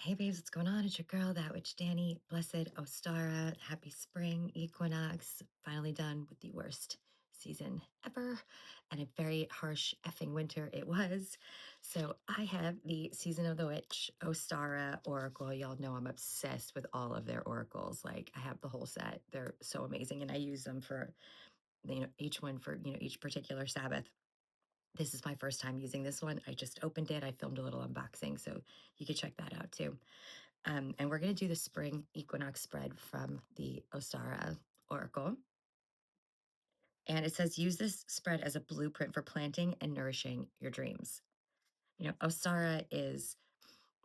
Hey babes, what's going on? It's your girl, that witch Dani. Blessed Ostara. Happy spring equinox. Finally done with the worst season ever and a very harsh effing winter it was. So I have the Season of the Witch Ostara Oracle. Y'all know I'm obsessed with all of their oracles. Like I have the whole set. They're so amazing and I use them for each one for each particular Sabbath. This is my first time using this one. I just opened it. I filmed a little unboxing, so you can check that out too. And we're going to do the spring equinox spread from the Ostara Oracle. And it says, use this spread as a blueprint for planting and nourishing your dreams. Ostara is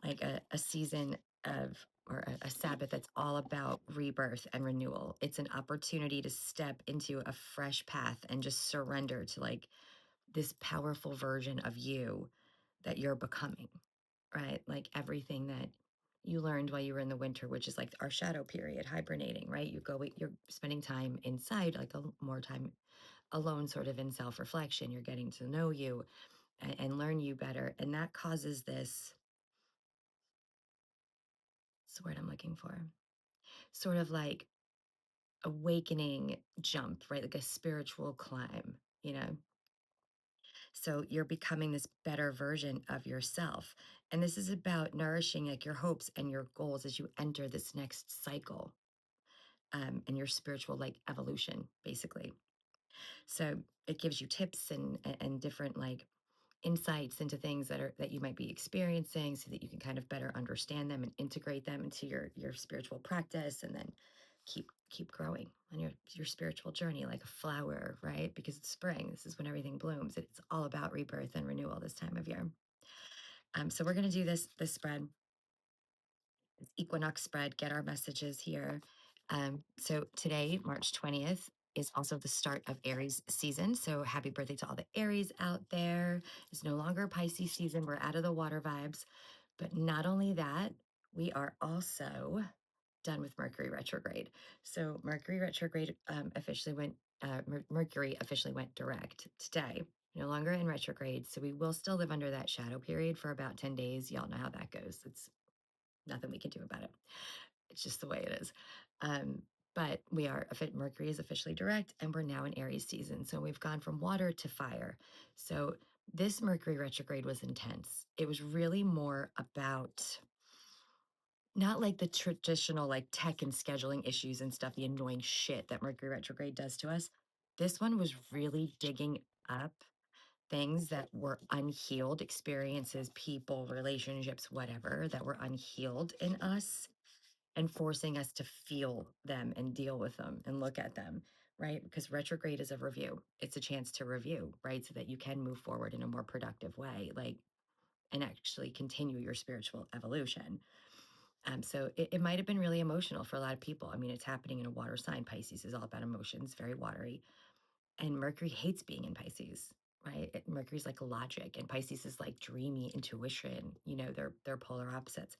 like a season of, or a Sabbath that's all about rebirth and renewal. It's an opportunity to step into a fresh path and just surrender to like this powerful version of you that you're becoming, right? Like everything that you learned while you were in the winter, which is like our shadow period, hibernating, right? You're spending time inside, like more time alone, sort of in self reflection. You're getting to know you and learn you better. And that causes this, what's the word I'm looking for? Sort of like awakening jump, right? Like a spiritual climb. So you're becoming this better version of yourself. And this is about nourishing like your hopes and your goals as you enter this next cycle and your spiritual like evolution, basically. So it gives you tips and different like insights into things that you might be experiencing so that you can kind of better understand them and integrate them into your spiritual practice and then keep growing on your spiritual journey like a flower, right? Because it's spring. This is when everything blooms. It's all about rebirth and renewal this time of year. So we're gonna do this spread, this equinox spread, get our messages here. So today, March 20th, is also the start of Aries season. So happy birthday to all the Aries out there. It's no longer Pisces season. We're out of the water vibes. But not only that, we are also done with Mercury retrograde. So Mercury retrograde Mercury officially went direct today. No longer in retrograde. So we will still live under that shadow period for about 10 days. Y'all know how that goes. It's nothing we can do about it. It's just the way it is. Um, but Mercury is officially direct and we're now in Aries season. So we've gone from water to fire. So this Mercury retrograde was intense. It was really more about not like the traditional like tech and scheduling issues and stuff, the annoying shit that Mercury retrograde does to us. This one was really digging up things that were unhealed experiences, people, relationships, whatever, that were unhealed in us and forcing us to feel them and deal with them and look at them, right? Because retrograde is a review. It's a chance to review, right? So that you can move forward in a more productive way, like, and actually continue your spiritual evolution. So it might have been really emotional for a lot of people. I mean, it's happening in a water sign. Pisces is all about emotions, very watery. And Mercury hates being in Pisces, right? Mercury's like logic, and Pisces is like dreamy intuition. They're polar opposites.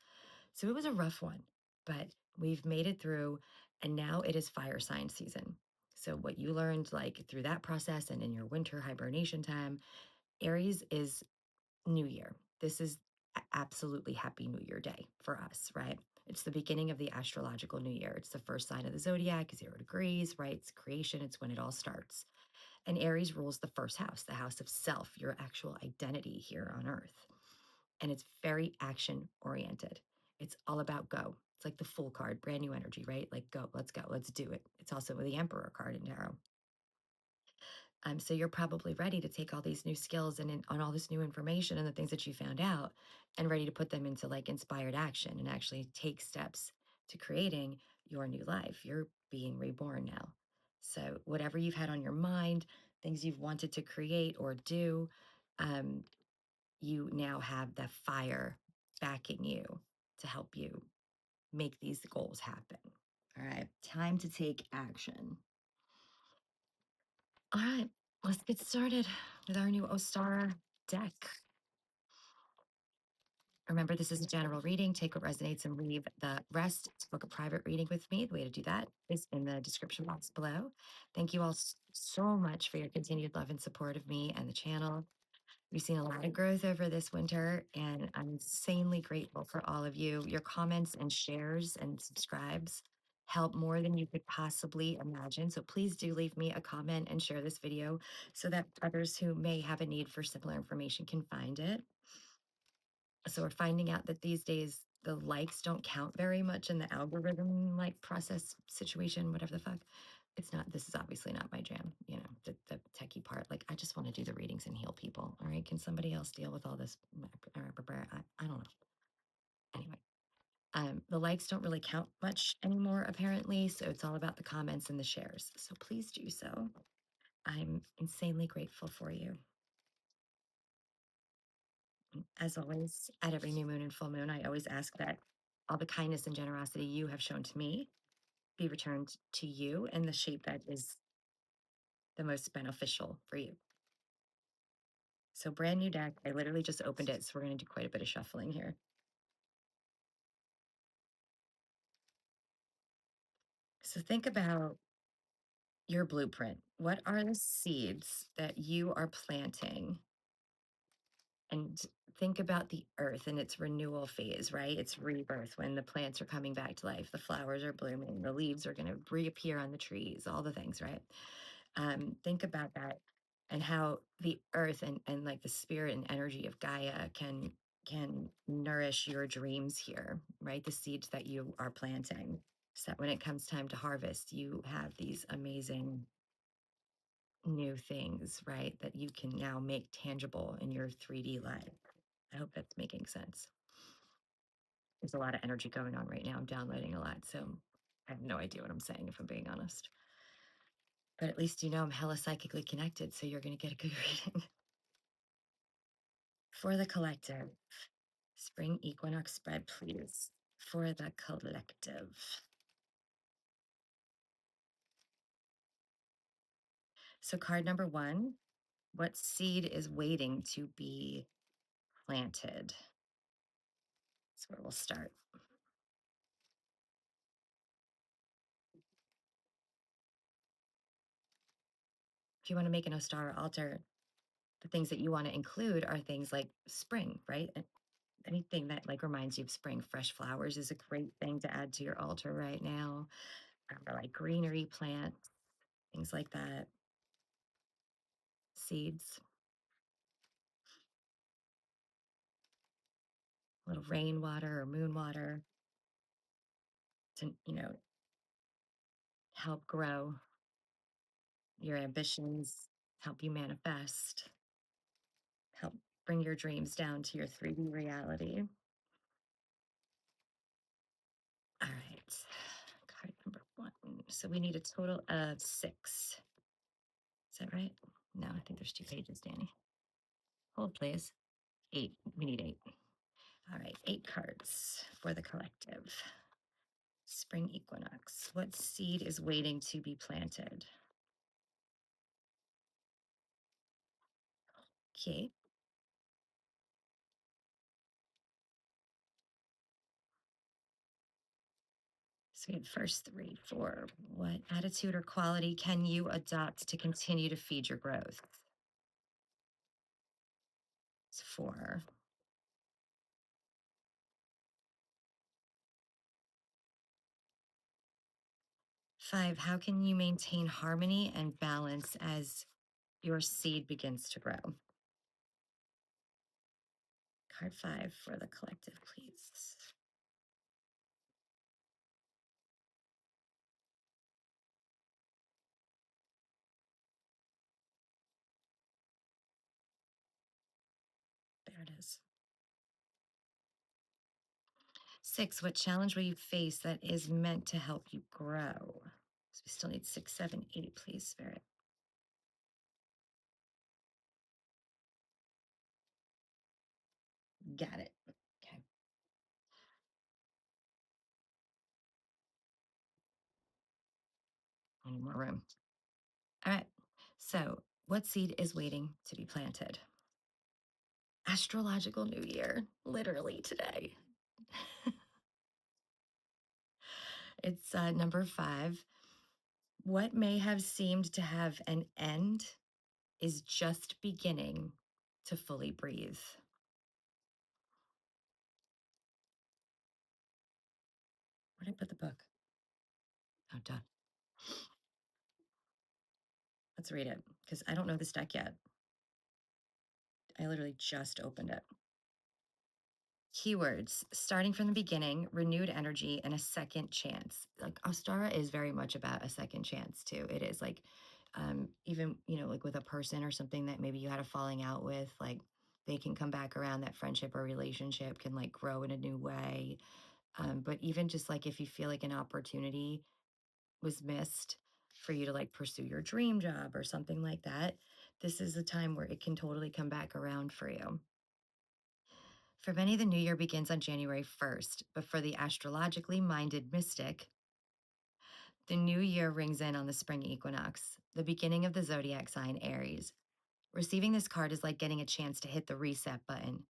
So it was a rough one, but we've made it through, and now it is fire sign season. So what you learned like through that process and in your winter hibernation time, Aries is New Year. This is absolutely happy New Year day for us, right? It's the beginning of the astrological New Year. It's the first sign of the zodiac, 0 degrees, right? It's creation. It's when it all starts. And Aries rules the first house, the house of self, your actual identity here on earth. And it's very action oriented. It's all about go. It's like the Fool card, brand new energy, right? Like go, let's do it. It's also the Emperor card in tarot. So you're probably ready to take all these new skills and on all this new information and the things that you found out and ready to put them into like inspired action and actually take steps to creating your new life. You're being reborn now. So whatever you've had on your mind, things you've wanted to create or do, um, you now have the fire backing you to help you make these goals happen. All right, time to take action. All right, let's get started with our new Ostara deck. Remember, this is a general reading. Take what resonates and leave the rest. To book a private reading with me, the way to do that is in the description box below. Thank you all so much for your continued love and support of me and the channel. We've seen a lot of growth over this winter, and I'm insanely grateful for all of you. Your comments and shares and subscribes help more than you could possibly imagine. So please do leave me a comment and share this video so that others who may have a need for similar information can find it. So we're finding out that these days the likes don't count very much in the algorithm like process situation, whatever the fuck. It's not, this is obviously not my jam, you know, the techie part. Like, I just want to do the readings and heal people. All right. Can somebody else deal with all this? I don't know. Anyway, the likes don't really count much anymore, apparently. So it's all about the comments and the shares. So please do so. I'm insanely grateful for you. As always, at every new moon and full moon, I always ask that all the kindness and generosity you have shown to me be returned to you in the shape that is the most beneficial for you. So, brand new deck. I literally just opened it. So, we're going to do quite a bit of shuffling here. So, think about your blueprint. What are the seeds that you are planting? And think about the earth and its renewal phase, right? It's rebirth when the plants are coming back to life, the flowers are blooming, the leaves are going to reappear on the trees, all the things, right? Think about that and how the earth and like the spirit and energy of Gaia can nourish your dreams here, right? The seeds that you are planting. So that when it comes time to harvest, you have these amazing new things, right? That you can now make tangible in your 3D life. I hope that's making sense. There's a lot of energy going on right now. I'm downloading a lot, so I have no idea what I'm saying if I'm being honest. But at least you know I'm hella psychically connected, so you're going to get a good reading. For the collective, spring equinox spread, please. For the collective. So, card number one, what seed is waiting to be planted? That's where we'll start. If you want to make an Ostara altar, the things that you want to include are things like spring, right? Anything that like reminds you of spring. Fresh flowers is a great thing to add to your altar right now. Or like greenery plants, things like that. Seeds, a little rainwater or moon water to, help grow your ambitions, help you manifest, help bring your dreams down to your 3D reality. All right. Card number one. So we need a total of 6. Is that right? No, I think there's 2 pages, Danny. Hold, please. 8. We need 8. All right, 8 cards for the collective. Spring equinox. What seed is waiting to be planted? Okay. So we had first 3, 4. What attitude or quality can you adopt to continue to feed your growth? It's 4. 5. How can you maintain harmony and balance as your seed begins to grow? Card 5 for the collective, please. There it is. 6. What challenge will you face that is meant to help you grow? So we still need 6, 7, 8, please, Spirit. Got it. Okay. I need more room. All right. So, what seed is waiting to be planted? Astrological New Year, literally today. It's number 5. What may have seemed to have an end is just beginning to fully breathe. Where did I put the book? Oh, done. Let's read it because I don't know this deck yet. I literally just opened it. Keywords, starting from the beginning, renewed energy, and a second chance. Like Ostara is very much about a second chance too. It is like, even, like with a person or something that maybe you had a falling out with, like they can come back around, that friendship or relationship can like grow in a new way. But even just like if you feel like an opportunity was missed for you to like pursue your dream job or something like that, this is a time where it can totally come back around for you. For many, the new year begins on January 1st, but for the astrologically minded mystic, the new year rings in on the spring equinox, the beginning of the zodiac sign Aries. Receiving this card is like getting a chance to hit the reset button.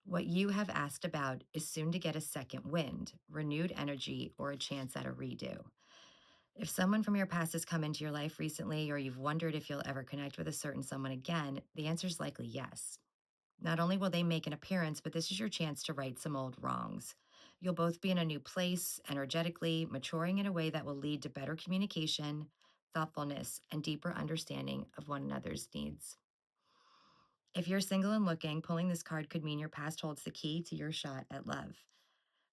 What you have asked about is soon to get a second wind, renewed energy, or a chance at a redo. If someone from your past has come into your life recently, or you've wondered if you'll ever connect with a certain someone again, the answer is likely yes. Not only will they make an appearance, but this is your chance to right some old wrongs. You'll both be in a new place, energetically, maturing in a way that will lead to better communication, thoughtfulness, and deeper understanding of one another's needs. If you're single and looking, pulling this card could mean your past holds the key to your shot at love.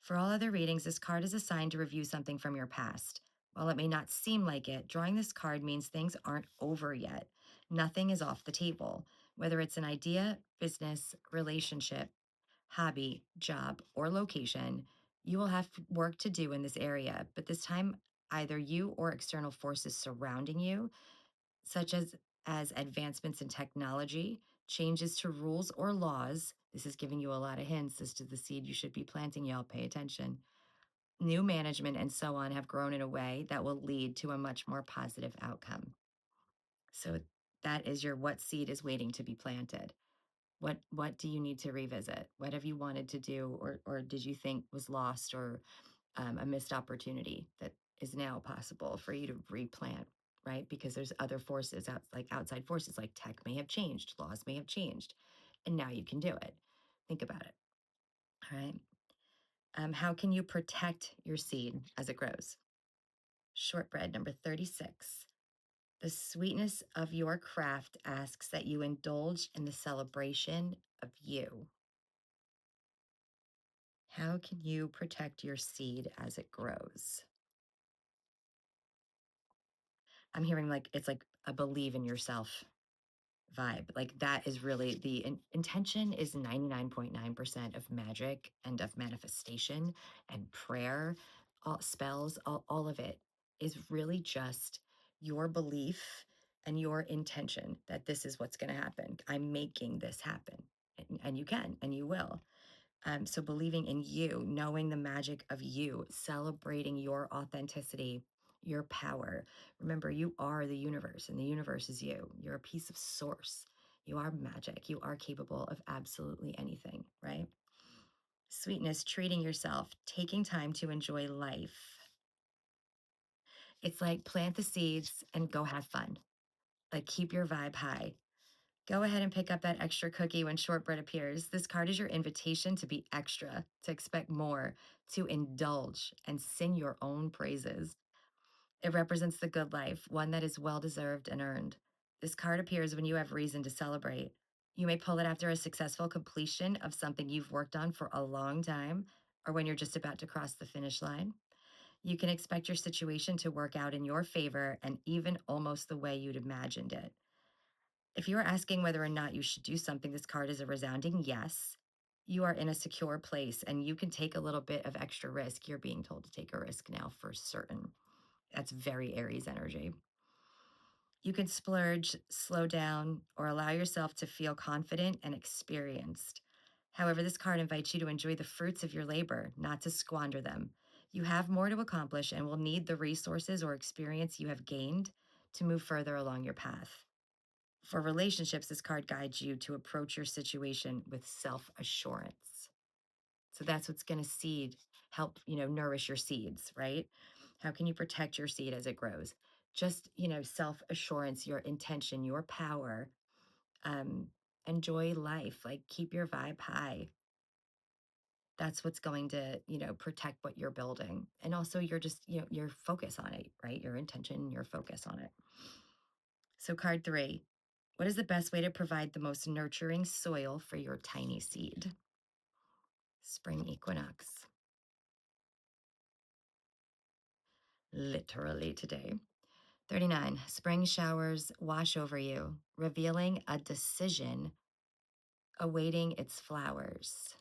For all other readings, this card is assigned to review something from your past. While it may not seem like it, drawing this card means things aren't over yet. Nothing is off the table. Whether it's an idea, business, relationship, hobby, job, or location, you will have work to do in this area, but this time, either you or external forces surrounding you, such as advancements in technology, changes to rules or laws. This is giving you a lot of hints as to the seed you should be planting, y'all. Pay attention. New management and so on have grown in a way that will lead to a much more positive outcome. So that is your what seed is waiting to be planted. What do you need to revisit? What have you wanted to do or did you think was lost or a missed opportunity that is now possible for you to replant, right? Because there's other forces like outside forces, like tech may have changed, laws may have changed, and now you can do it. Think about it. All right. How can you protect your seed as it grows? Shortbread number 36. The sweetness of your craft asks that you indulge in the celebration of you. How can you protect your seed as it grows? I'm hearing like it's like a believe in yourself vibe. Like that is really the intention is 99.9% of magic and of manifestation and prayer, all spells, all of it is really just your belief and your intention that this is what's going to happen. I'm making this happen. And you can and you will. So believing in you, knowing the magic of you, celebrating your authenticity, your power. Remember, you are the universe and the universe is you. You're a piece of source. You are magic. You are capable of absolutely anything, right? Sweetness, treating yourself, taking time to enjoy life. It's like plant the seeds and go have fun. Like keep your vibe high. Go ahead and pick up that extra cookie when shortbread appears. This card is your invitation to be extra, to expect more, to indulge and sing your own praises. It represents the good life, one that is well deserved and earned. This card appears when you have reason to celebrate. You may pull it after a successful completion of something you've worked on for a long time, or when you're just about to cross the finish line. You can expect your situation to work out in your favor and even almost the way you'd imagined it. If you are asking whether or not you should do something, this card is a resounding yes. You are in a secure place and you can take a little bit of extra risk. You're being told to take a risk now for certain. That's very Aries energy. You can splurge, slow down, or allow yourself to feel confident and experienced. However, this card invites you to enjoy the fruits of your labor, not to squander them. You have more to accomplish and will need the resources or experience you have gained to move further along your path. For relationships, this card guides you to approach your situation with self-assurance. So that's what's going to help, nourish your seeds, right? How can you protect your seed as it grows? Just, self-assurance, your intention, your power, um, Enjoy life, like keep your vibe high. That's what's going to, protect what you're building. And also you're just, your focus on it, right? Your intention, your focus on it. So card 3, what is the best way to provide the most nurturing soil for your tiny seed? Spring equinox, literally today. 39, spring showers wash over you, revealing a decision awaiting its flowers.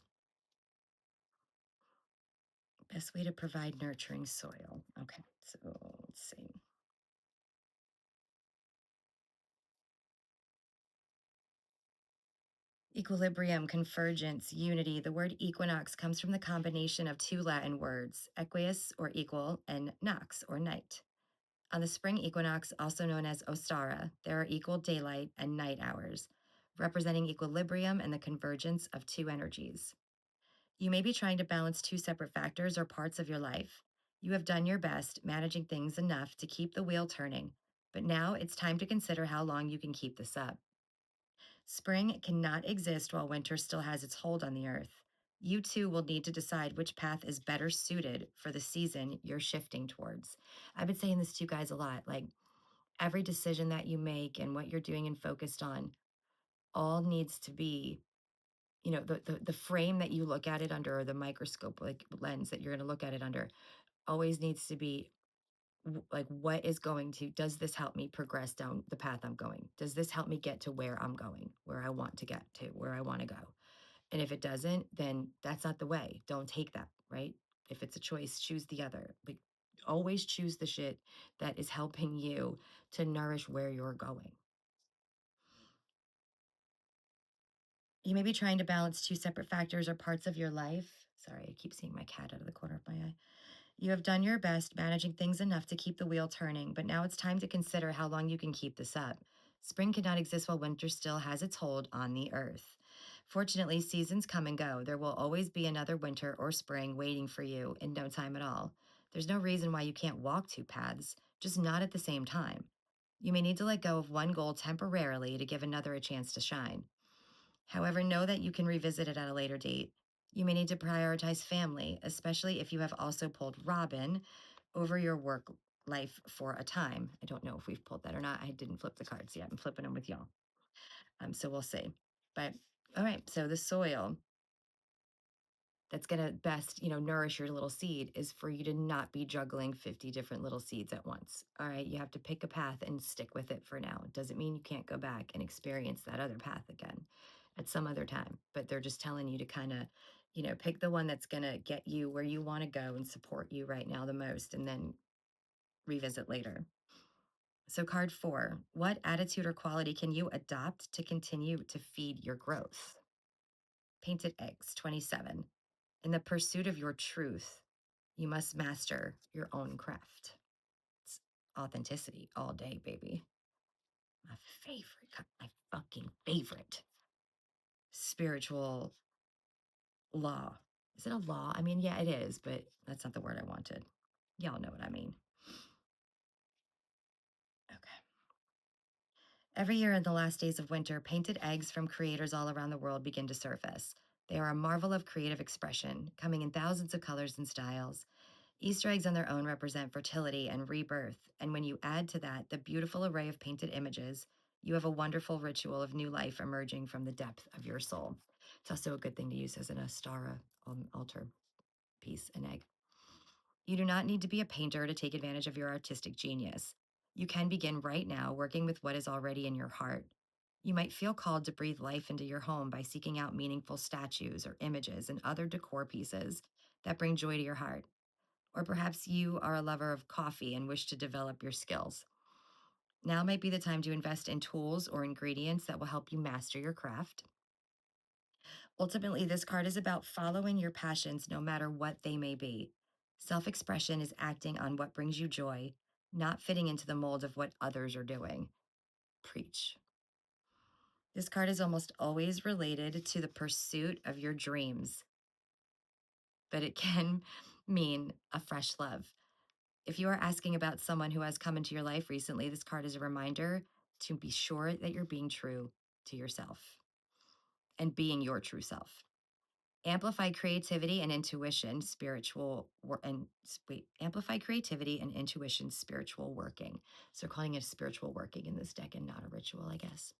Best way to provide nurturing soil. Okay, so let's see. Equilibrium, convergence, unity. The word equinox comes from the combination of two Latin words, equus or equal and nox or night. On the spring equinox, also known as Ostara, there are equal daylight and night hours, representing equilibrium and the convergence of two energies. You may be trying to balance two separate factors or parts of your life. You have done your best managing things enough to keep the wheel turning, but now it's time to consider how long you can keep this up. Spring cannot exist while winter still has its hold on the earth. You too will need to decide which path is better suited for the season you're shifting towards. I've been saying this to you guys a lot. Like every decision that you make and what you're doing and focused on all needs to be, the frame that you look at it under, or the microscope like lens that you're going to look at it under, always needs to be like, what is going to, does this help me progress down the path I'm going? Does this help me get to where I'm going, where I want to get to, where I want to go? And if it doesn't, then that's not the way. Don't take that, right? If it's a choice, choose the other. Like, always choose the shit that is helping you to nourish where you're going. You may be trying to balance two separate factors or parts of your life. Sorry, I keep seeing my cat out of the corner of my eye. You have done your best managing things enough to keep the wheel turning, but now it's time to consider how long you can keep this up. Spring cannot exist while winter still has its hold on the earth. Fortunately, seasons come and go. There will always be another winter or spring waiting for you in no time at all. There's no reason why you can't walk two paths, just not at the same time. You may need to let go of one goal temporarily to give another a chance to shine. However, know that you can revisit it at a later date. You may need to prioritize family, especially if you have also pulled Robin over your work life for a time. I don't know if we've pulled that or not. I didn't flip the cards yet. I'm flipping them with y'all. So we'll see. But all right, so the soil that's going to best, nourish your little seed is for you to not be juggling 50 different little seeds at once. All right, you have to pick a path and stick with it for now. It doesn't mean you can't go back and experience that other path again at some other time, but they're just telling you to kind of, pick the one that's going to get you where you want to go and support you right now the most, and then revisit later. So, card 4, what attitude or quality can you adopt to continue to feed your growth? Painted eggs, 27. In the pursuit of your truth, you must master your own craft. It's authenticity all day, baby. My favorite, my fucking favorite spiritual law. Is it a law? I mean, yeah, it is, but that's not the word I wanted. Y'all know what I mean. Okay. Every year in the last days of winter, painted eggs from creators all around the world begin to surface. They are a marvel of creative expression, coming in thousands of colors and styles. Easter eggs on their own represent fertility and rebirth, and when you add to that the beautiful array of painted images, you have a wonderful ritual of new life emerging from the depth of your soul. It's also a good thing to use as an Astara altar piece, an egg. You do not need to be a painter to take advantage of your artistic genius. You can begin right now working with what is already in your heart. You might feel called to breathe life into your home by seeking out meaningful statues or images and other decor pieces that bring joy to your heart. Or perhaps you are a lover of coffee and wish to develop your skills. Now might be the time to invest in tools or ingredients that will help you master your craft. Ultimately, this card is about following your passions no matter what they may be. Self expression is acting on what brings you joy, not fitting into the mold of what others are doing. Preach. This card is almost always related to the pursuit of your dreams, but it can mean a fresh love. If you are asking about someone who has come into your life recently, this card is a reminder to be sure that you're being true to yourself. and being your true self. Amplify creativity and intuition, amplify creativity and intuition, spiritual working. So they're calling it spiritual working in this deck and not a ritual, I guess.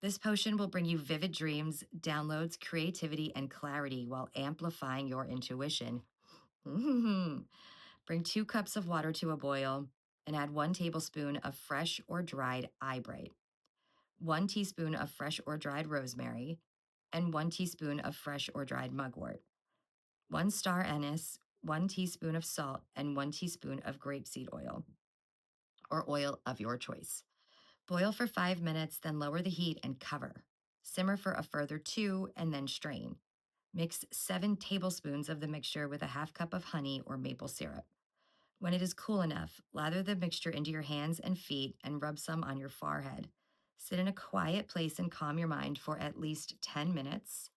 This potion will bring you vivid dreams, downloads, creativity, and clarity while amplifying your intuition. Mhm. Bring 2 cups of water to a boil and add 1 tablespoon of fresh or dried eye bright, 1 teaspoon of fresh or dried rosemary, and 1 teaspoon of fresh or dried mugwort, 1 star anise, 1 teaspoon of salt, and 1 teaspoon of grapeseed oil or oil of your choice. Boil for 5 minutes, then lower the heat and cover. Simmer for a further 2 and then strain. Mix 7 tablespoons of the mixture with a half cup of honey or maple syrup. When it is cool enough, lather the mixture into your hands and feet and rub some on your forehead. Sit in a quiet place and calm your mind for at least 10 minutes.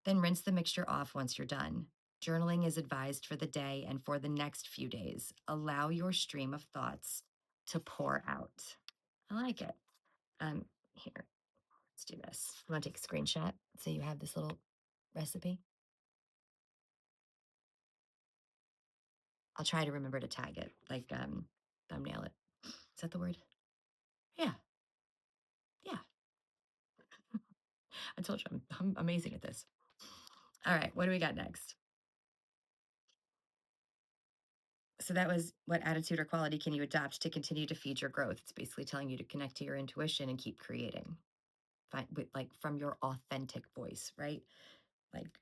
Then rinse the mixture off once you're done. Journaling is advised for the day and for the next few days. Allow your stream of thoughts to pour out. I like it. Here, let's do this. I'm gonna take a screenshot so you have this little recipe. I'll try to remember to tag it, like thumbnail it. Is that the word? Yeah, yeah. I told you I'm amazing at this. All right, what do we got next? So that was what attitude or quality can you adopt to continue to feed your growth? It's basically telling you to connect to your intuition and keep creating, like from your authentic voice, right? Like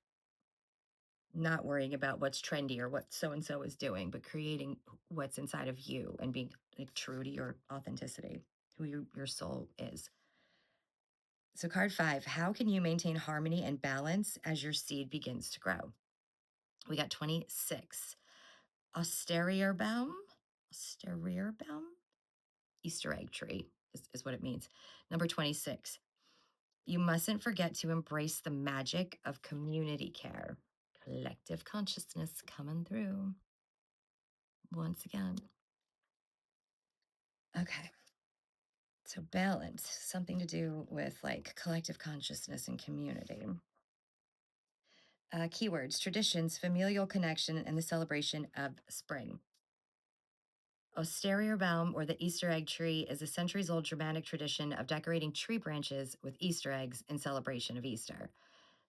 not worrying about what's trendy or what so and so is doing, but creating what's inside of you and being like true to your authenticity, who your soul is. So, card 5, how can you maintain harmony and balance as your seed begins to grow? We got 26. Austerierbaum, Austerierbaum, Easter egg tree is what it means. Number 26. You mustn't forget to embrace the magic of community care. Collective consciousness coming through once again. Okay. So, balance, something to do with like collective consciousness and community. Keywords, traditions, familial connection, and the celebration of spring. Osterierbaum, or the Easter egg tree, is a centuries old Germanic tradition of decorating tree branches with Easter eggs in celebration of Easter.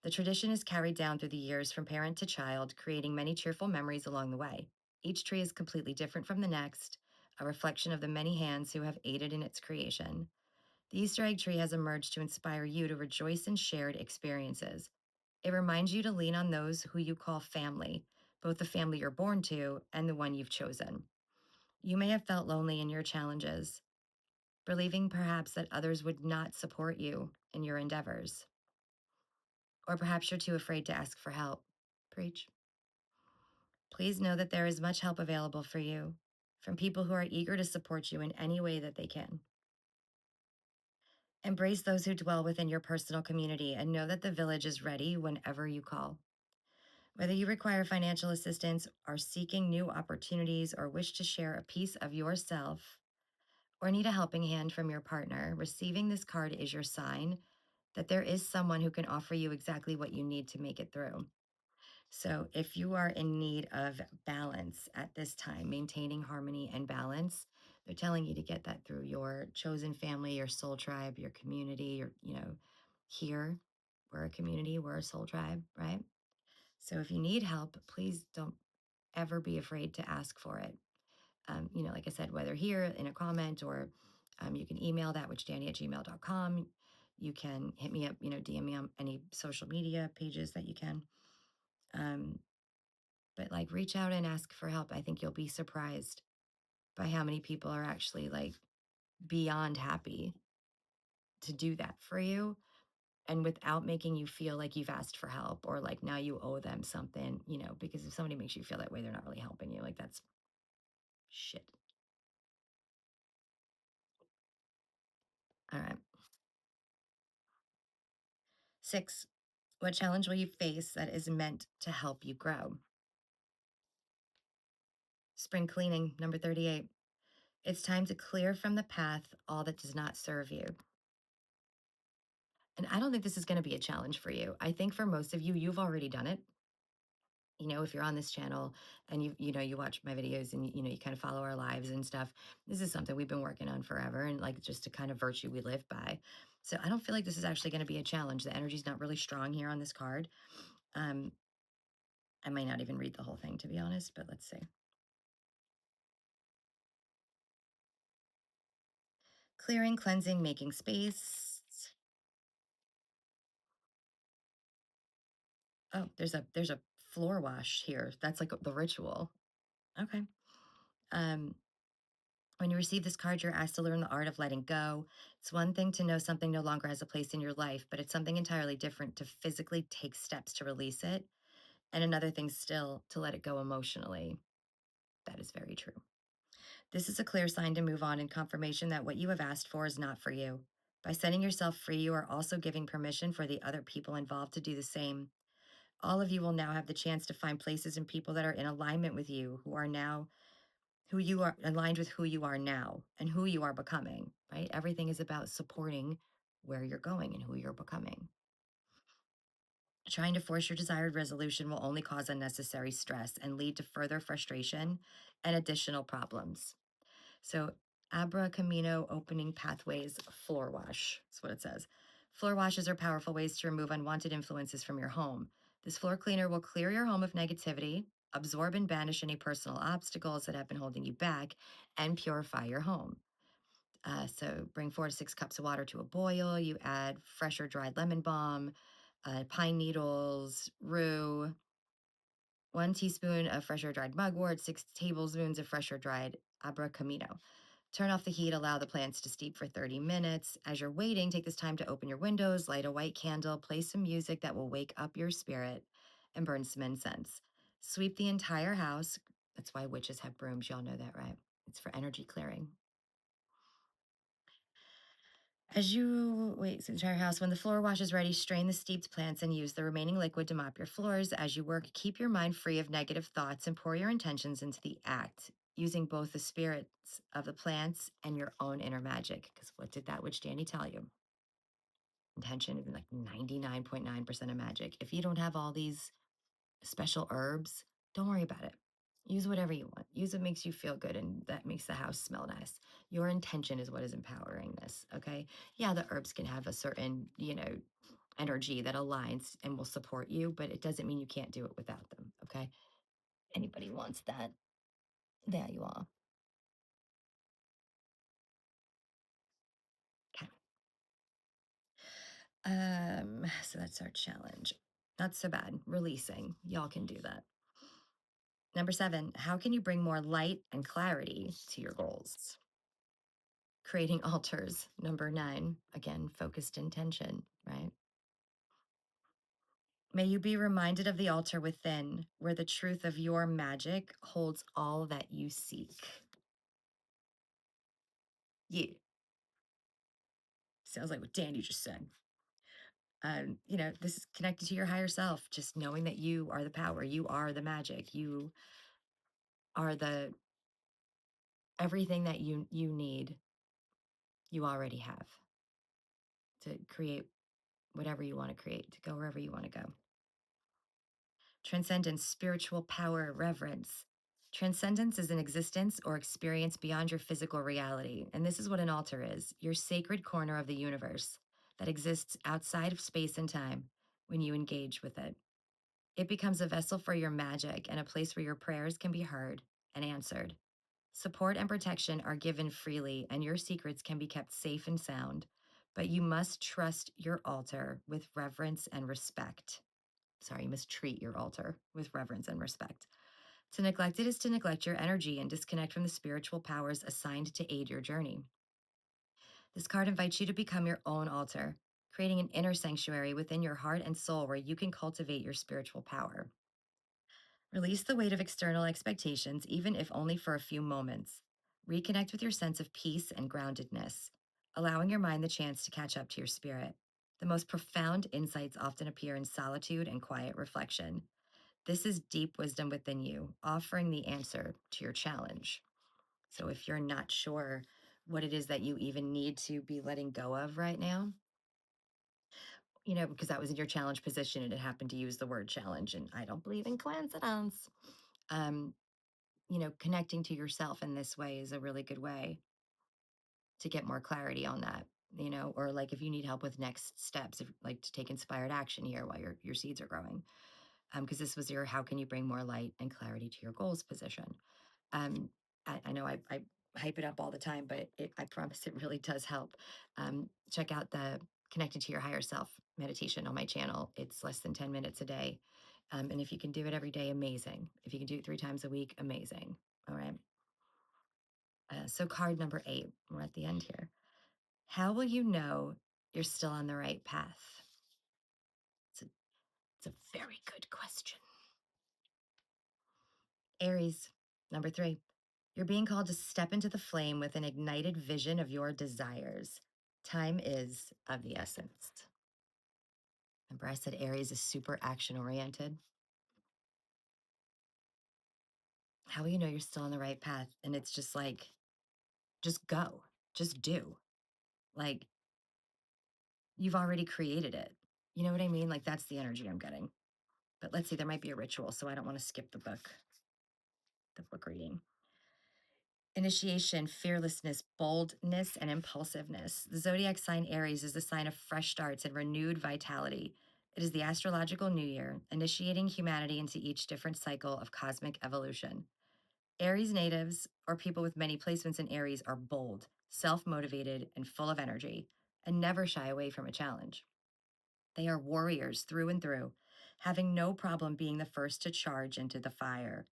The tradition is carried down through the years from parent to child, creating many cheerful memories along the way. Each tree is completely different from the next, a reflection of the many hands who have aided in its creation. The Easter egg tree has emerged to inspire you to rejoice in shared experiences. It reminds you to lean on those who you call family, both the family you're born to and the one you've chosen. You may have felt lonely in your challenges, believing perhaps that others would not support you in your endeavors. Or perhaps you're too afraid to ask for help. Preach. Please know that there is much help available for you from people who are eager to support you in any way that they can. Embrace those who dwell within your personal community and know that the village is ready whenever you call. Whether you require financial assistance, are seeking new opportunities, or wish to share a piece of yourself, or need a helping hand from your partner, receiving this card is your sign that there is someone who can offer you exactly what you need to make it through. So, if you are in need of balance at this time, maintaining harmony and balance, they're telling you to get that through your chosen family, your soul tribe, your community, here, we're a community, we're a soul tribe, right? So, if you need help, please don't ever be afraid to ask for it. Like I said, whether here in a comment or you can email that, which Dani@gmail.com. You can hit me up, DM me on any social media pages that you can. Um, but like reach out and ask for help. I think you'll be surprised by how many people are actually like beyond happy to do that for you and without making you feel like you've asked for help or like now you owe them something, because if somebody makes you feel that way, they're not really helping you. Like that's shit. All right. 6. What challenge will you face that is meant to help you grow? Spring cleaning, number 38. It's time to clear from the path all that does not serve you. And I don't think this is going to be a challenge for you. I think for most of you, you've already done it. If you're on this channel and you watch my videos and you kind of follow our lives and stuff, this is something we've been working on forever and like just a kind of virtue we live by. So I don't feel like this is actually going to be a challenge. The energy's not really strong here on this card. Um, I might not even read the whole thing to be honest, but let's see. Clearing, cleansing, making space. Oh, there's a floor wash here. That's like the ritual. Okay. Um, when you receive this card, you're asked to learn the art of letting go. It's one thing to know something no longer has a place in your life, but it's something entirely different to physically take steps to release it. And another thing still to let it go emotionally. That is very true. This is a clear sign to move on and confirmation that what you have asked for is not for you. By setting yourself free, you are also giving permission for the other people involved to do the same. All of you will now have the chance to find places and people that are in alignment with you, who you are aligned with who you are now and who you are becoming, right? Everything is about supporting where you're going and who you're becoming. Trying to force your desired resolution will only cause unnecessary stress and lead to further frustration and additional problems. So, Abra Camino opening pathways floor wash. That's what it says. Floor washes are powerful ways to remove unwanted influences from your home. This floor cleaner will clear your home of negativity, absorb and banish any personal obstacles that have been holding you back, and purify your home. So, bring 4 to 6 cups of water to a boil. You add fresh or dried lemon balm, pine needles, rue, 1 teaspoon of fresh or dried mugwort, 6 tablespoons of fresh or dried Abra Camino. Turn off the heat, allow the plants to steep for 30 minutes. As you're waiting, take this time to open your windows, light a white candle, play some music that will wake up your spirit, and burn some incense. Sweep the entire house. That's why witches have brooms. Y'all know that, right? It's for energy clearing. As you wait, the entire house, when the floor wash is ready, strain the steeped plants and use the remaining liquid to mop your floors. As you work, keep your mind free of negative thoughts and pour your intentions into the act, using both the spirits of the plants and your own inner magic. Because what did that witch Dani tell you? Intention is like 99.9% of magic. If you don't have all these special herbs, don't worry about it. Use whatever you want. Use what makes you feel good and that makes the house smell nice. Your intention is what is empowering this, okay? Yeah, the herbs can have a certain, energy that aligns and will support you, but it doesn't mean you can't do it without them, okay? Anybody wants that, there you are. Okay. So that's our challenge. Not so bad. Releasing. Y'all can do that. Number 7, how can you bring more light and clarity to your goals? Creating altars. Number 9, again, focused intention, right? May you be reminded of the altar within, where the truth of your magic holds all that you seek. Yeah, sounds like what Dani just said. This is connected to your higher self, just knowing that you are the power, you are the magic, you are the everything that you need, you already have to create whatever you want to create, to go wherever you want to go. Transcendence, spiritual power, reverence. Transcendence is an existence or experience beyond your physical reality. And this is what an altar is, your sacred corner of the universe that exists outside of space and time when you engage with it. It becomes a vessel for your magic and a place where your prayers can be heard and answered. Support and protection are given freely, and your secrets can be kept safe and sound. But you must trust your altar with reverence and respect. Sorry, you must treat your altar with reverence and respect. To neglect it is to neglect your energy and disconnect from the spiritual powers assigned to aid your journey. This card invites you to become your own altar, creating an inner sanctuary within your heart and soul where you can cultivate your spiritual power. Release the weight of external expectations, even if only for a few moments. Reconnect with your sense of peace and groundedness, allowing your mind the chance to catch up to your spirit. The most profound insights often appear in solitude and quiet reflection. This is deep wisdom within you, offering the answer to your challenge. So if you're not sure what it is that you even need to be letting go of right now, because that was in your challenge position and it happened to use the word challenge. And I don't believe in coincidence. Um, connecting to yourself in this way is a really good way to get more clarity on that, or like if you need help with next steps, if like to take inspired action here while your seeds are growing. Because this was your how can you bring more light and clarity to your goals position. Um, I know I hype it up all the time, but I promise it really does help. Check out the Connected to Your Higher Self meditation on my channel. It's less than 10 minutes a day. And if you can do it every day, amazing. If you can do it 3 times a week, amazing. All right. So, card number 8, we're at the end here. How will you know you're still on the right path? It's a, it's a very good question. Aries, number 3. You're being called to step into the flame with an ignited vision of your desires. Time is of the essence. Remember, I said Aries is super action oriented. How will you know you're still on the right path? And it's just like, just go, just do. Like, you've already created it. You know what I mean? Like, that's the energy I'm getting. But let's see, there might be a ritual, so I don't want to skip the book reading. Initiation, fearlessness, boldness, and impulsiveness. The zodiac sign Aries is a sign of fresh starts and renewed vitality. It is the astrological new year, initiating humanity into each different cycle of cosmic evolution. Aries natives, or people with many placements in Aries, are bold, self motivated, and full of energy, and never shy away from a challenge. They are warriors through and through, having no problem being the first to charge into the fire.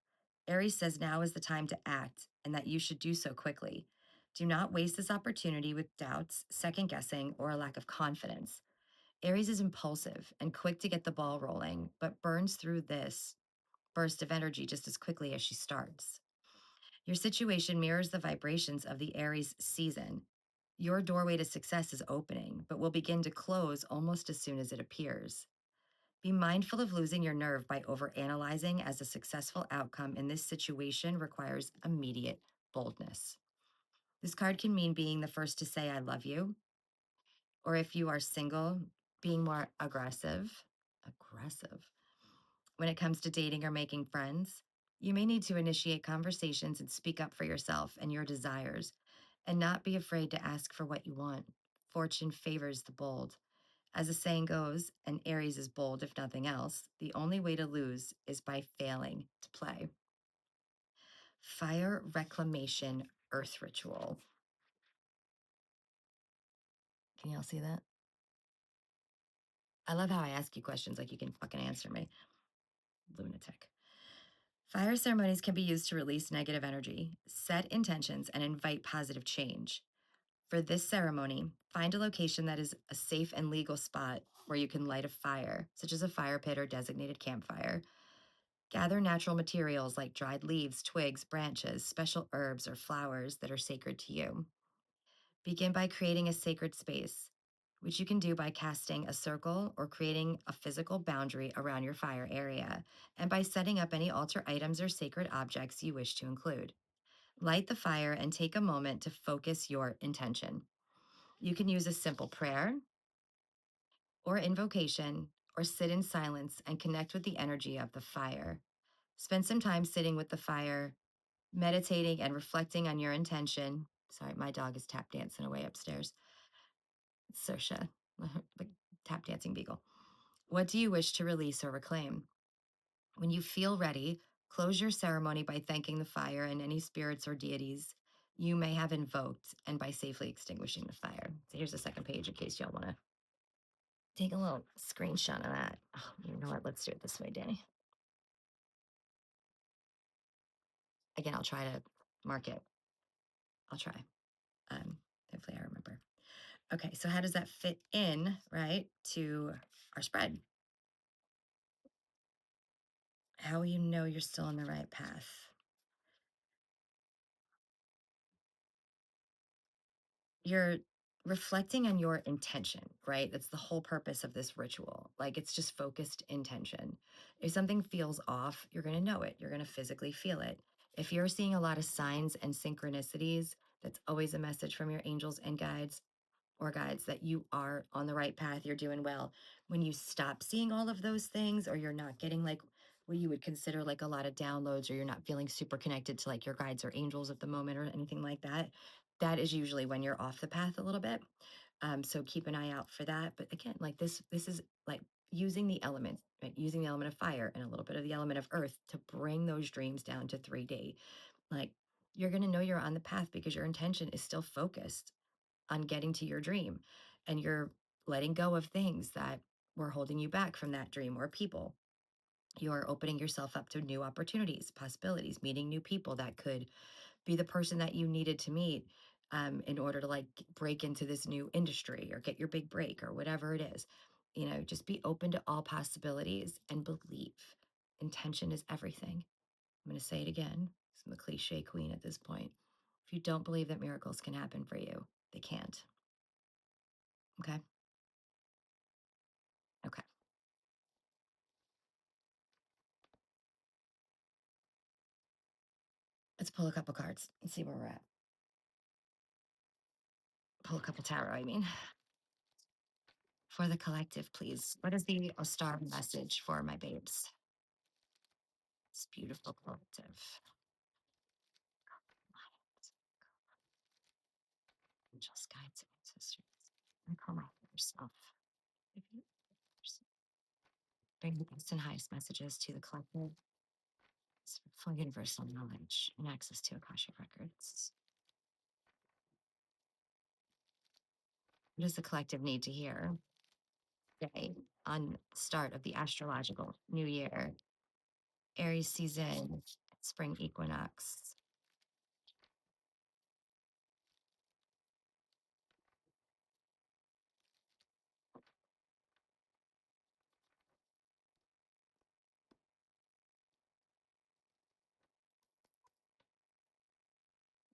Aries says now is the time to act and that you should do so quickly. Do not waste this opportunity with doubts, second guessing, or a lack of confidence. Aries is impulsive and quick to get the ball rolling, but burns through this burst of energy just as quickly as she starts. Your situation mirrors the vibrations of the Aries season. Your doorway to success is opening, but will begin to close almost as soon as it appears. Be mindful of losing your nerve by overanalyzing, as a successful outcome in this situation requires immediate boldness. This card can mean being the first to say, I love you, or if you are single, being more aggressive. Aggressive. When it comes to dating or making friends, you may need to initiate conversations and speak up for yourself and your desires, and not be afraid to ask for what you want. Fortune favors the bold. As the saying goes, and Aries is bold if nothing else, the only way to lose is by failing to play. Fire reclamation earth ritual. Can y'all see that? I love how I ask you questions like you can fucking answer me. Lunatic. Fire ceremonies can be used to release negative energy, set intentions, and invite positive change. For this ceremony, find a location that is a safe and legal spot where you can light a fire, such as a fire pit or designated campfire. Gather natural materials like dried leaves, twigs, branches, special herbs, or flowers that are sacred to you. Begin by creating a sacred space, which you can do by casting a circle or creating a physical boundary around your fire area, and by setting up any altar items or sacred objects you wish to include. Light the fire and take a moment to focus your intention. You can use a simple prayer or invocation, or sit in silence and connect with the energy of the fire. Spend some time sitting with the fire, meditating and reflecting on your intention. Sorry, my dog is tap dancing away upstairs. It's Saoirse, the tap dancing beagle. What do you wish to release or reclaim? When you feel ready, close your ceremony by thanking the fire and any spirits or deities you may have invoked, and by safely extinguishing the fire. So here's the second page in case y'all want to take a little screenshot of that. Oh, you know what? Let's do it this way, Dani. Again, I'll try to mark it. I'll try. Hopefully I remember. Okay, so how does that fit in, right, to our spread? How will you know you're still on the right path? You're reflecting on your intention, right? That's the whole purpose of this ritual. Like, it's just focused intention. If something feels off, you're going to know it. You're going to physically feel it. If you're seeing a lot of signs and synchronicities, that's always a message from your angels and guides. or guides that you are on the right path, you're doing well. When you stop seeing all of those things, or you're not getting like what you would consider like a lot of downloads, or you're not feeling super connected to like your guides or angels at the moment or anything like that, that is usually when you're off the path a little bit. So keep an eye out for that. But again, like this is like using the elements, right? Using the element of fire and a little bit of the element of earth to bring those dreams down to 3D. Like you're going to know you're on the path because your intention is still focused on getting to your dream, and you're letting go of things that were holding you back from that dream or people. You're opening yourself up to new opportunities, possibilities, meeting new people that could be the person that you needed to meet, in order to like break into this new industry or get your big break or whatever it is. You know, just be open to all possibilities and believe. Intention is everything. I'm going to say it again. I'm the cliche queen at this point. If you don't believe that miracles can happen for you, they can't. Okay. Okay. Let's pull a couple cards and see where we're at. Pull a couple tarot, I mean. For the collective, please. What is the star message for my babes? It's beautiful collective. Angels, guides, and ancestors. And call out for yourself. If you bring the best and highest messages to the collective, it's full universal knowledge and access to Akashic records. What does the collective need to hear today on start of the astrological new year, Aries season, spring equinox?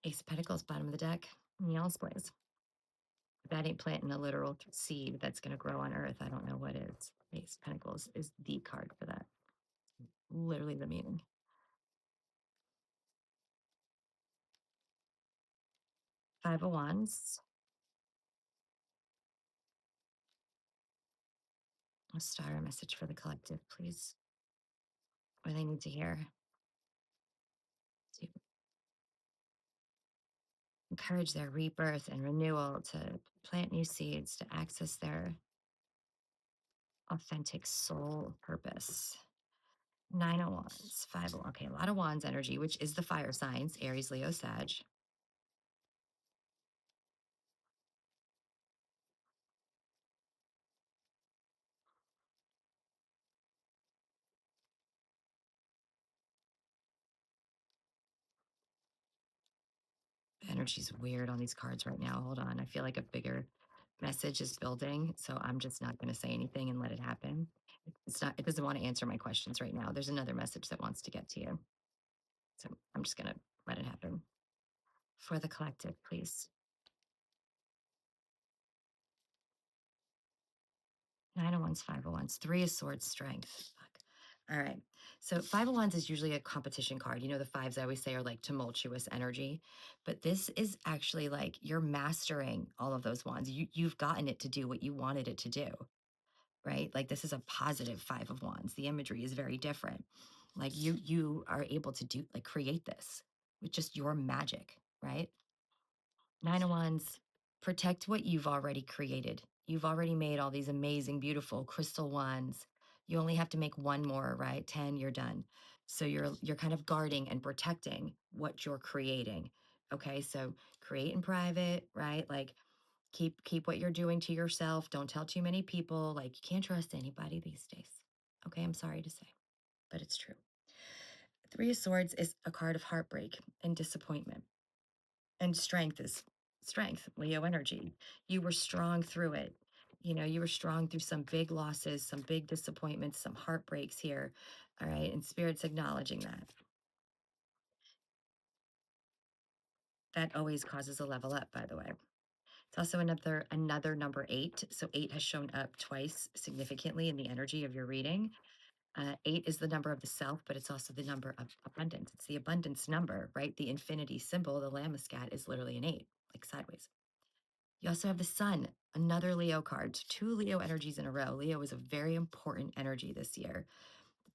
Ace of Pentacles, bottom of the deck. Y'all's plays. If that ain't planting a literal seed that's going to grow on earth, I don't know what is. Ace of Pentacles is the card for that. Literally the meaning. Five of Wands. A star message for the collective, please. What they need to hear to encourage their rebirth and renewal, to plant new seeds, to access their authentic soul purpose. Nine of Wands, five of, okay, a lot of Wands energy, which is the fire signs, Aries, Leo, Sag. Energy's weird on these cards right now. Hold on. I feel like a bigger message is building. So I'm just not going to say anything and let it happen. It's not, it doesn't want to answer my questions right now. There's another message that wants to get to you. So I'm just going to let it happen. For the collective, please. Nine of Wands, five of Wands, three of Swords, strength. Fuck. All right. So five of Wands is usually a competition card. You know, the fives I always say are like tumultuous energy, but this is actually like you're mastering all of those wands. You've gotten it to do what you wanted it to do, right? Like this is a positive five of wands. The imagery is very different. Like you are able to do like create this with just your magic, right? Nine of wands, protect what you've already created. You've already made all these amazing, beautiful crystal wands. You only have to make one more, right? 10, you're done. So you're kind of guarding and protecting what you're creating. Okay? So create in private, right? Like keep what you're doing to yourself. Don't tell too many people. Like you can't trust anybody these days. Okay, I'm sorry to say, but it's true. Three of Swords is a card of heartbreak and disappointment. And strength is strength, Leo energy. You were strong through it. You know, you were strong through some big losses, some big disappointments, some heartbreaks here. All right. And spirit's acknowledging that. That always causes a level up, by the way. It's also another number eight. So eight has shown up twice significantly in the energy of your reading. Eight is the number of the self, but it's also the number of abundance. It's the abundance number, right? The infinity symbol, the Lammascat, is literally an eight, like sideways. You also have the sun, another Leo card, two Leo energies in a row. Leo is a very important energy this year.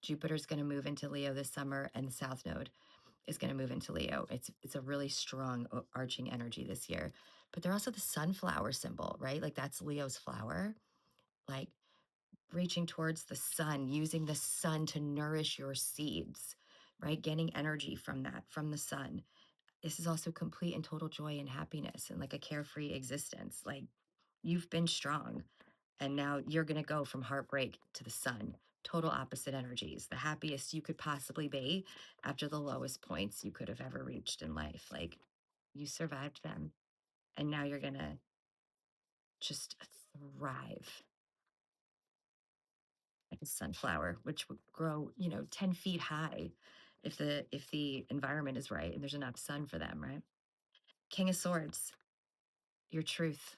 Jupiter's going to move into Leo this summer, and the South Node is going to move into Leo. It's a really strong arching energy this year. But they're also the sunflower symbol, right? Like that's Leo's flower. Like reaching towards the sun, using the sun to nourish your seeds, right? Getting energy from that, from the sun. This is also complete and total joy and happiness and like a carefree existence. Like you've been strong and now you're going to go from heartbreak to the sun. Total opposite energies. The happiest you could possibly be after the lowest points you could have ever reached in life. Like you survived them and now you're going to just thrive like a sunflower, which would grow, 10 feet high if the environment is right and there's enough sun for them, right? King of Swords, your truth,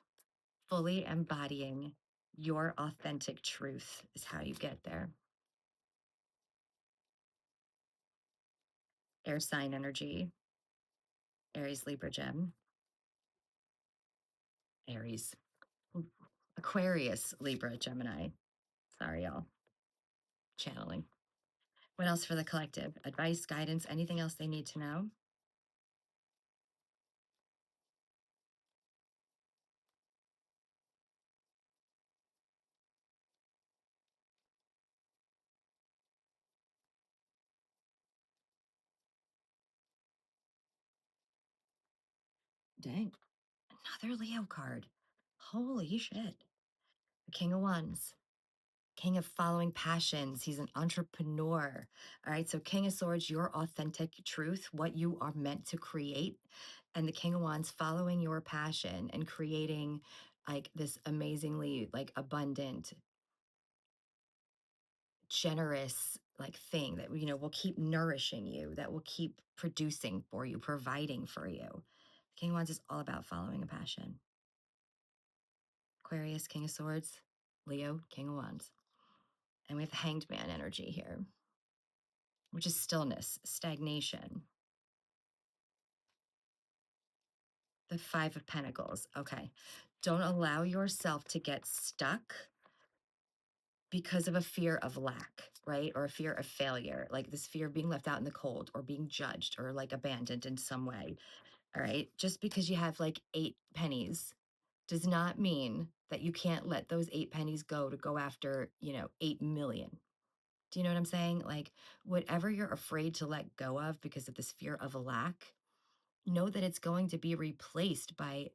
fully embodying your authentic truth is how you get there. Air sign energy, Aries, Libra, Gem, Aries, Aquarius, Libra, Gemini. Sorry, y'all. Channeling. What else for the collective? Advice, guidance, anything else they need to know? Dang, another Leo card. Holy shit. The King of Wands, King of following passions. He's an entrepreneur. All right. So, King of Swords, your authentic truth, what you are meant to create. And the King of Wands, following your passion and creating like this amazingly like abundant, generous like thing that will keep nourishing you, that will keep producing for you, providing for you. King of Wands is all about following a passion. Aquarius, King of Swords, Leo, King of Wands. And we have the Hanged Man energy here, which is stillness, stagnation. The Five of Pentacles. Okay. Don't allow yourself to get stuck because of a fear of lack, right? Or a fear of failure, like this fear of being left out in the cold or being judged or like abandoned in some way. All right. Just because you have like 8 pennies does not mean that you can't let those 8 pennies go to go after, 8 million. Do you know what I'm saying? Like, whatever you're afraid to let go of because of this fear of lack, know that it's going to be replaced by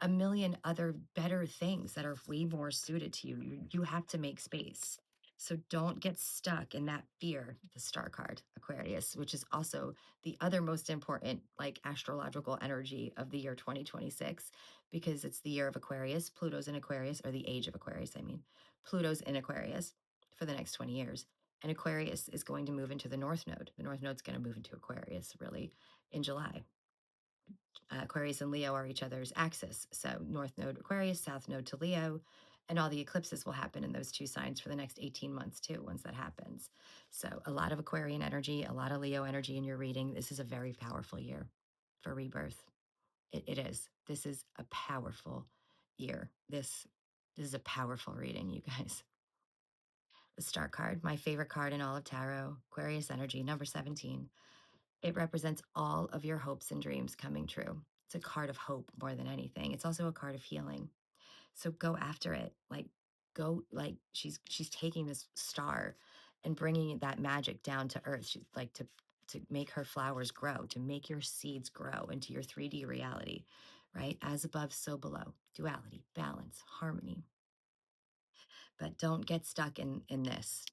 a million other better things that are way more suited to you. You have to make space. So don't get stuck in that fear, the star card, Aquarius, which is also the other most important like astrological energy of the year 2026, because it's the year of Aquarius. Pluto's in Aquarius, or the age of Aquarius, I mean. Pluto's in Aquarius for the next 20 years. And Aquarius is going to move into the North Node. The North Node's going to move into Aquarius really in July. Aquarius and Leo are each other's axis. So North Node Aquarius, South Node to Leo, and all the eclipses will happen in those two signs for the next 18 months too, once that happens. So a lot of Aquarian energy, a lot of Leo energy in your reading. This is a very powerful year for rebirth. It is. This is a powerful year. This is a powerful reading, you guys. The Star card, my favorite card in all of tarot, Aquarius energy, number 17. It represents all of your hopes and dreams coming true. It's a card of hope more than anything. It's also a card of healing. So go after it. Like go like she's taking this star and bringing that magic down to earth. She's like to make her flowers grow, to make your seeds grow into your 3D reality, right? As above, so below. Duality, balance, harmony. But don't get stuck in this,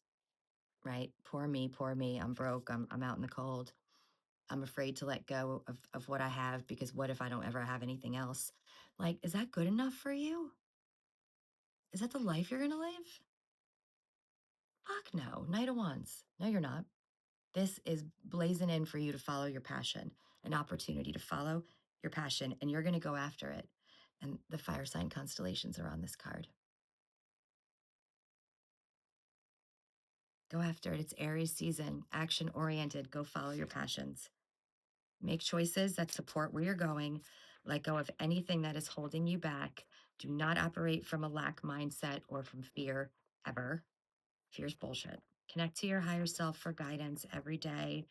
right? Poor me, poor me. I'm broke. I'm out in the cold. I'm afraid to let go of what I have because what if I don't ever have anything else? Like, is that good enough for you? Is that the life you're going to live? Fuck no. Knight of Wands. No, you're not. This is blazing in for you to follow your passion, an opportunity to follow your passion, and you're going to go after it. And the fire sign constellations are on this card. Go after it. It's Aries season, action oriented. Go follow your passions. Make choices that support where you're going. Let go of anything that is holding you back. Do not operate from a lack mindset or from fear ever. Fear's bullshit. Connect to your higher self for guidance every day.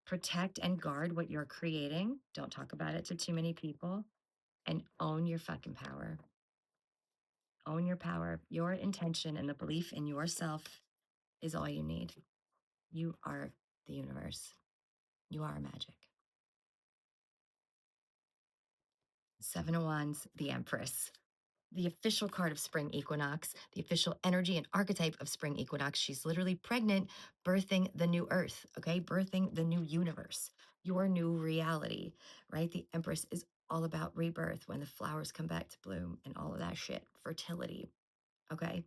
Protect and guard what you're creating. Don't talk about it to too many people and own your fucking power. Own your power. Your intention and the belief in yourself is all you need. You are the universe. You are magic. Seven of Wands, the Empress. The official card of spring equinox, the official energy and archetype of spring equinox. She's literally pregnant, birthing the new earth, okay? Birthing the new universe, your new reality, right? The Empress is all about rebirth, when the flowers come back to bloom and all of that shit, fertility, okay?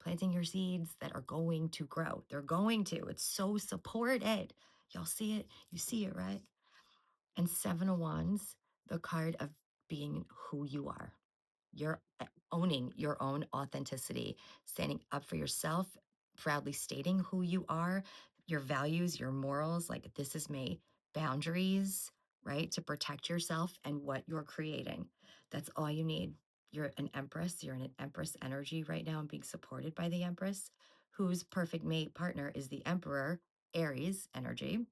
Planting your seeds that are going to grow. They're going to. It's so supported. Y'all see it? You see it, right? And Seven of Wands, the card of being who you are. You're owning your own authenticity, standing up for yourself, proudly stating who you are, your values, your morals, like this is me, boundaries, right? To protect yourself and what you're creating. That's all you need. You're an empress. You're in an empress energy right now and being supported by the empress, whose perfect mate partner is the emperor, Aries energy.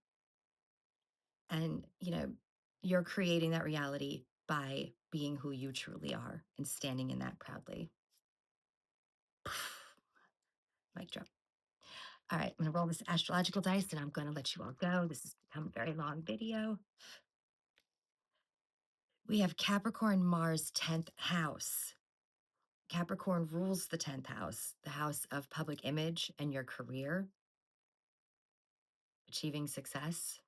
And, you're creating that reality by being who you truly are and standing in that proudly. Mic drop. All right, I'm going to roll this astrological dice and I'm going to let you all go. This has become a very long video. We have Capricorn, Mars, 10th house. Capricorn rules the 10th house, the house of public image and your career, achieving success.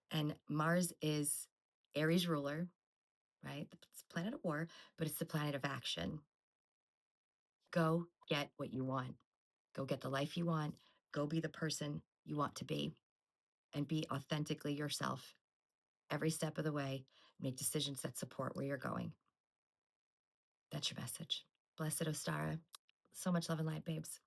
And Mars is Aries ruler, right? It's a planet of war, but it's the planet of action. Go get what you want. Go get the life you want. Go be the person you want to be and be authentically yourself every step of the way. Make decisions that support where you're going. That's your message. Blessed Ostara. So much love and light, babes.